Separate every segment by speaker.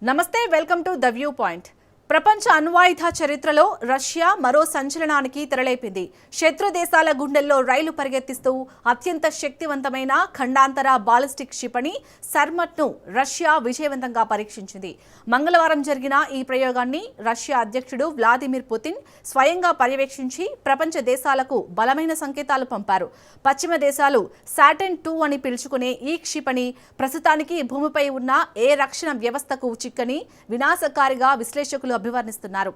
Speaker 1: నమస్తే welcome to the view point. ప్రపంచ అణ్వాయుధ చరిత్రలో రష్యా మరో సంచలనానికి తెరలేపింది. శత్రు దేశాల గుండెల్లో రైలు పరిగెత్తిస్తూ అత్యంత శక్తివంతమైన ఖండాంతర బాలిస్టిక్ క్షిపణి సర్మట్ను రష్యా విజయవంతంగా పరీక్షించింది. మంగళవారం జరిగిన ఈ ప్రయోగాన్ని రష్యా అధ్యక్షుడు వ్లాదిమిర్ పుతిన్ స్వయంగా పర్యవేక్షించి ప్రపంచ దేశాలకు బలమైన సంకేతాలు పంపారు. పశ్చిమ దేశాలు సాటర్న్ 2 అని పిలుచుకునే ఈ క్షిపణి ప్రస్తుతానికి భూమిపై ఉన్న ఏ రక్షణ వ్యవస్థకు చిక్కని వినాశకారిగా విశ్లేషకులు అభివర్ణిస్తున్నారు.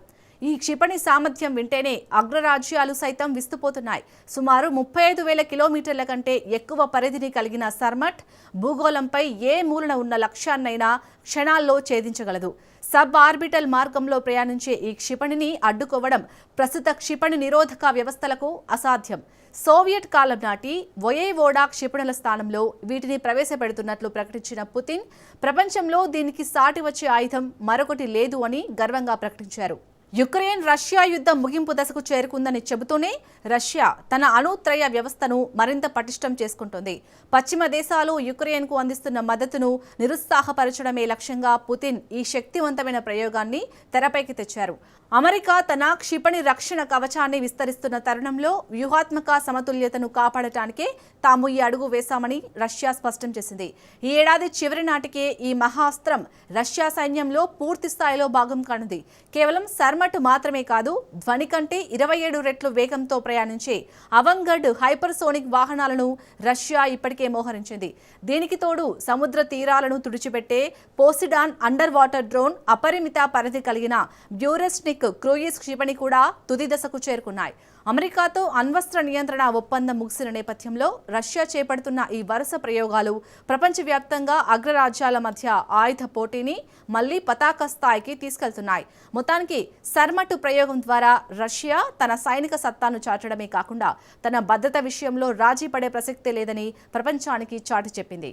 Speaker 1: ఈ క్షిపణి సామర్థ్యం వింటేనే అగ్రరాజ్యాలు సైతం విస్తుపోతున్నాయి. సుమారు 35,000 కిలోమీటర్ల కంటే ఎక్కువ పరిధిని కలిగిన సర్మట్ భూగోళంపై ఏ మూలన ఉన్న లక్ష్యాన్నైనా క్షణాల్లో ఛేదించగలదు. సబ్ ఆర్బిటల్ మార్గంలో ప్రయాణించే ఈ క్షిపణిని అడ్డుకోవడం ప్రస్తుత క్షిపణి నిరోధక వ్యవస్థలకు అసాధ్యం. సోవియట్ కాలం నాటి వొయేవోడా క్షిపణుల స్థానంలో వీటిని ప్రవేశపెడుతున్నట్లు ప్రకటించిన పుతిన్ ప్రపంచంలో దీనికి సాటి వచ్చే ఆయుధం మరొకటి లేదు అని గర్వంగా ప్రకటించారు. యుక్రెయిన్ రష్యా యుద్ధం ముగింపు దశకు చేరుకుందని చెబుతూనే రష్యా తన అణుత్రయ వ్యవస్థను మరింత పటిష్టం చేసుకుంటోంది. పశ్చిమ దేశాలు యుక్రెయిన్కు అందిస్తున్న మద్దతును నిరుత్సాహపరచడమే లక్ష్యంగా పుతిన్ ఈ శక్తివంతమైన ప్రయోగాన్ని తెరపైకి తెచ్చారు. అమెరికా తన క్షిపణి రక్షణ కవచాన్ని విస్తరిస్తున్న తరుణంలో వ్యూహాత్మక సమతుల్యతను కాపాడటానికే తాము ఈ అడుగు వేశామని రష్యా స్పష్టం చేసింది. ఈ ఏడాది చివరి నాటికే ఈ మహాస్త్రం రష్యా సైన్యంలో పూర్తి స్థాయిలో భాగం కానుంది. కేవలం సర్మట్ మాత్రమే కాదు, ధ్వని కంటే 27 రెట్లు వేగంతో ప్రయాణించే అవంగర్డ్ హైపర్సోనిక్ వాహనాలను రష్యా ఇప్పటికే మోహరించింది. దీనికి తోడు సముద్ర తీరాలను తుడిచిపెట్టే పోసిడాన్ అండర్ వాటర్ డ్రోన్, అపరిమిత పరిధి కలిగిన బ్యూరెస్నిక్ క్రూయిజ్ క్షిపణి కూడా తుది దశకు చేరుకున్నాయి. అమెరికాతో అణ్వస్త్ర నియంత్రణ ఒప్పందం ముగిసిన నేపథ్యంలో రష్యా చేపడుతున్న ఈ వరుస ప్రయోగాలు ప్రపంచవ్యాప్తంగా అగ్రరాజ్యాల మధ్య ఆయుధ పోటీని మళ్లీ పతాక స్థాయికి తీసుకెళ్తున్నాయి. మొత్తానికి సర్మట్ ప్రయోగం ద్వారా రష్యా తన సైనిక సత్తాను చాటడమే కాకుండా తన భద్రత విషయంలో రాజీ పడే ప్రసక్తే లేదని ప్రపంచానికి చాటి చెప్పింది.